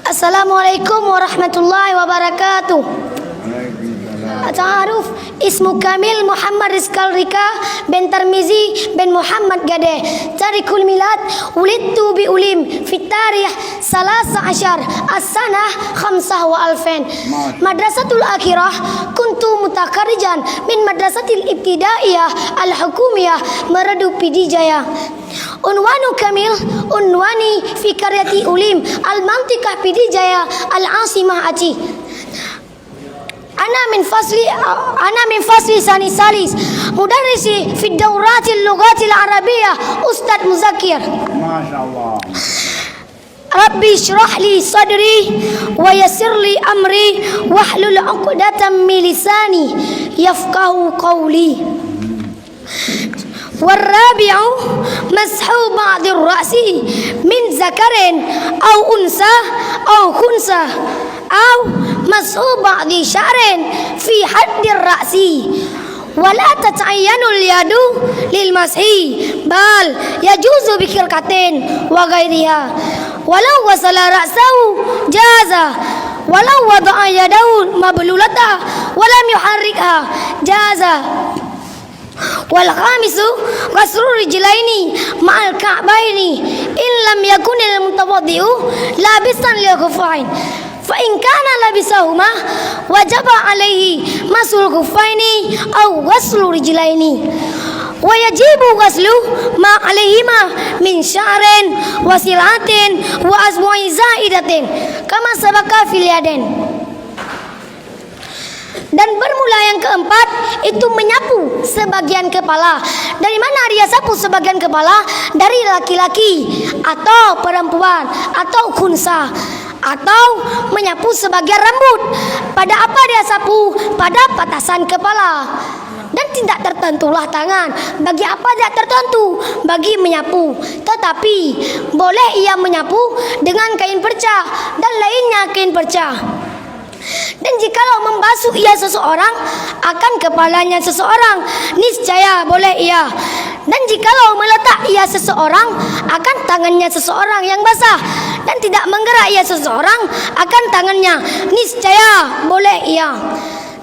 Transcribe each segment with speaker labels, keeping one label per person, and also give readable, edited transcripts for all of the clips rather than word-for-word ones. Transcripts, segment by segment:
Speaker 1: Assalamualaikum warahmatullahi wabarakatuh. Ta'aruf ismu kamil Muhammad Rizqal Rika bin Tarmizi bin Muhammad Gade. Tarikul milad wulidtu bi ulim fi tarikh 13 as-sanah 25,000. Madrasatul akhirah kuntu mutakarrijan min madrasatil ibtidaiyah al-hukumiyah Meradu Pidijaya. Unwanu kamil unwani fi karyati ulim al-mantiqah Pidijaya al-asimah Aceh. Ana min fasli sani salis mudarrisi fi dauratil lughatil arabiyyah Ustaz Muzakir.
Speaker 2: Masyaallah.
Speaker 1: Rabbi shrah li sadri wa yassir li amri wahlul 'uqdatam min lisani yafqahu qawli. Warabi'u mashu ba'dir ra'si min zakarin aw unsa aw khunsa aw mashu ba'di sya'rin fi haddir ra'si. Wala tat'ayyanul yadu lil mashi bal yajuzu bi khirqatin wa ghairiha. Walau wasala ra'sahu jaza walau wada'a yadahu mablulata walam yuharrikha jaza. Wal khamisu ghaslu rijlaini ma'al ka'baini in lam yakunil mutawaddi'u labisan lil khuffain fa in kana labisahuma wajaba alaihi masul khuffaini aw ghaslu rijlaini wa yajibu ghaslu ma alaihima min sya'rin wa silatin wa asbu'i zaidatin kama sabaka fil yadain. Dan bermula yang keempat itu menyapu sebagian kepala. Dari mana dia sapu sebagian kepala? Dari laki-laki atau perempuan atau khunsa, atau menyapu sebagian rambut. Pada apa dia sapu? Pada patasan kepala. Dan tidak tertentulah tangan. Bagi apa tidak tertentu? Bagi menyapu. Tetapi boleh ia menyapu dengan kain perca dan lainnya kain perca. Dan jikalau membasuh ia seseorang akan kepalanya seseorang, niscaya boleh ia. Dan jikalau meletak ia seseorang akan tangannya seseorang yang basah dan tidak menggerak ia seseorang akan tangannya, niscaya boleh ia.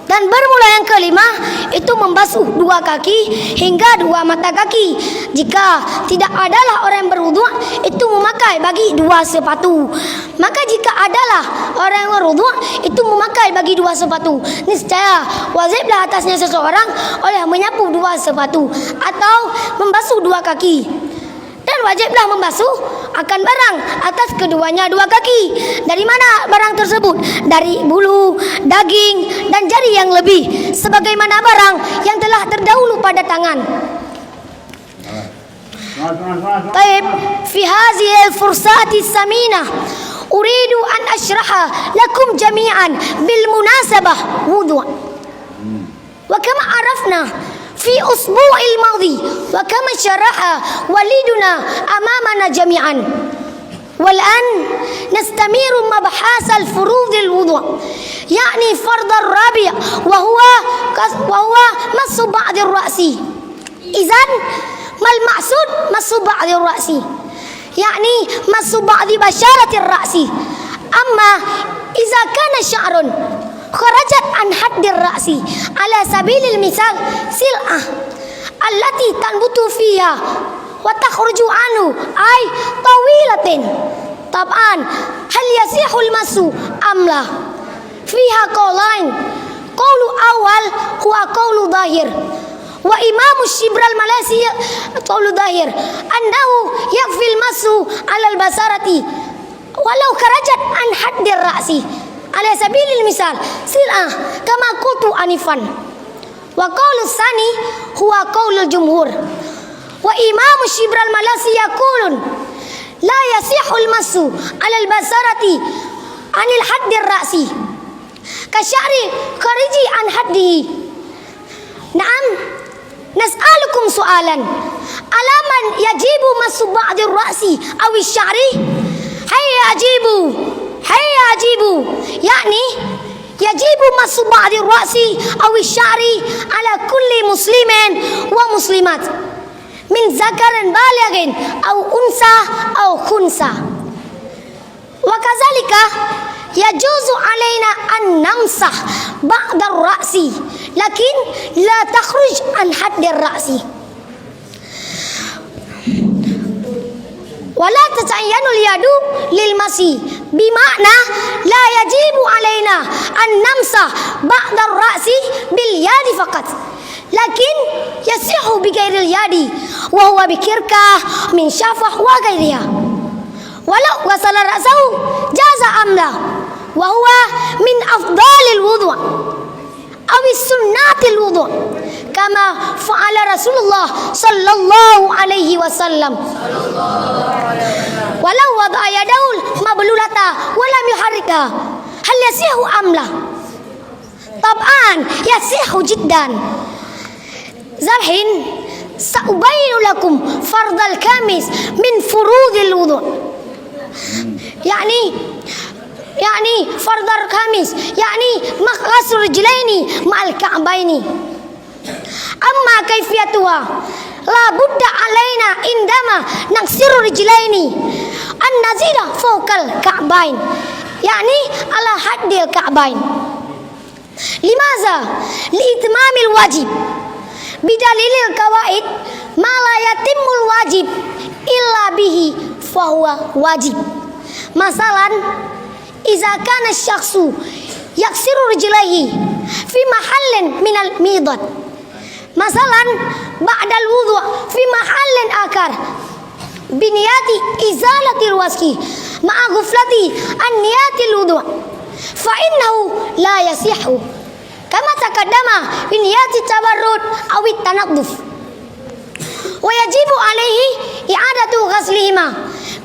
Speaker 1: Dan bermula yang kelima itu membasuh dua kaki hingga dua mata kaki. Jika tidak adalah orang yang berwudu itu memakai bagi dua sepatu. Maka jika adalah orang yang berwudu itu memakai bagi dua sepatu, niscaya wajiblah atasnya seseorang oleh menyapu dua sepatu atau membasuh dua kaki. Dan wajiblah membasuh akan barang atas keduanya dua kaki. Dari mana barang tersebut? Dari bulu, daging, dan jari yang lebih, sebagaimana barang yang telah terdahulu pada tangan. Taib, fi hadhihi al-fursati saminah uridu an ashraha lakum jami'an bil munasabah wudu'. Wa kama arafna في أسبوع الماضي وكما شرح والدنا أمامنا جميعا. والآن نستمر مبحث الفروض الوضوء يعني فرض الرابع وهو مس بعض الرأس. إذن ما المقصود مس بعض الرأس؟ يعني مس بعض بشرة الرأس. أما إذا كان شعر خرجت عن حد الرأس على سبيل المثال سلعة التي تنبت فيها وتخرج عنه أي طويلة. طبعا هل يصح المس أم لا؟ فيها قولين. قول أول هو قول ظاهر وإمام الشبر المالسي قول ظاهر أنه يكفي المس على البصرة ولو خرجت عن حد الرأس على سبيل المثال سلعة كما قلت آنفا. وقول الثاني هو قول الجمهور وإمام الشبر المالسي يقول لا يصح المس على البصرة عن الحد الرأس كشعر خارج عن حده. نعم نسألكم سؤالا على من يجب مس بعض الرأس أو الشعر؟ هيا أجيبوا يعني يجب مس بعض الرأس أو الشعر على كل مسلم ومسلمات. min zakarin balighin au unsa au khunsa. Wa kadzalika yajuzu alaina an namsah ba'da ar-ra'si lakin la takhruj an haddi ar-ra'si. Wala tata'ayyanul yadu lil masi bima'na la yajibu alaina an namsah ba'da ar-ra'si bil yadi faqat lakin yasihu bi ghairil yadi wa huwa bi kirkah min syafah wa ghairiha. Walau ghasala ra'sahu jaza amla wa huwa min afdalil wudu' aw sunnatil wudu' kama fa'ala Rasulullah sallallahu alaihi wasallam. Walau wada'a yadahu mablulata wa lam yuharrikha hal yasihu amla? Tab'an yasihu jiddan. Zarhin sa'ubayinu lakum fardal kamis min furudil wudu'. يعني فرض الخامس يعني غسل الرجلين مع الكعبين. أما كيفيتها لا بد علينا عندما نغسل الرجلين أن نزيد فوق الكعبين يعني على حد الكعبين. لماذا؟ لإتمام الواجب بدليل القواعد ما لا يتم الواجب إلا به فهو واجب. Masalan, iza kana syakhsu yaksiru rijlaihi fi mahallin minal midad. Masalan, ba'dal wudhu fi mahallin akar biniyati izalatil waski ma'a ghuflati an niyatil wudhu fa innahu la yasihu kama taqaddama biniyati tabarrud aw tanadduf. Wa yajibu alaihi i'adatu ghaslihima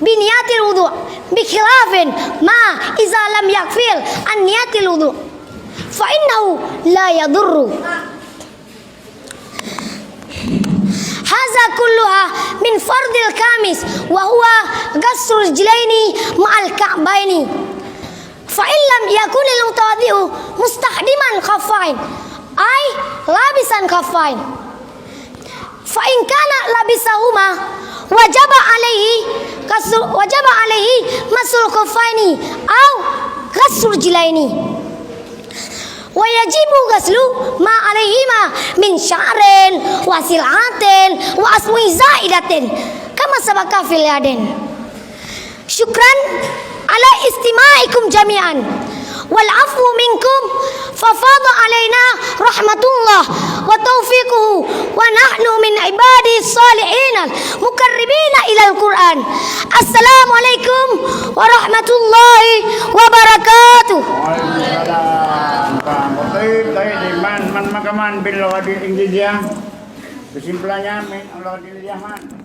Speaker 1: biniyatil wudhu bikhilafin ma iza lam yakfil an niyatil wudhu fa innahu la yadurru. Hadza kulluha min fardil kamis wa huwa ghaslu rijlaini ma'al ka'baini. Fa in lam yakun al mutawaddi'u mustahdiman khaffain ay labisan khaffain fa in kana labisahuma wajaba alaihi masul khuffaini aw ghaslu rijlaini wa yajibu ghaslu ma alaihima min sya'rin wa sil'atin wa asmi zaidatin kama sabaka fil yadin. Syukran ala istima'ikum jami'an wal afu minkum fafada alaina rahmatullah wa taufiquhu wa nahnu min ibadi salihin mukarribina ilal Qur'an. Assalamualaikum warahmatullahi wabarakatuh.
Speaker 2: Waalaikumsalam. Baik, di man makaman bil wadil injiliyah. Kesimpulannya min Allah diliyah man.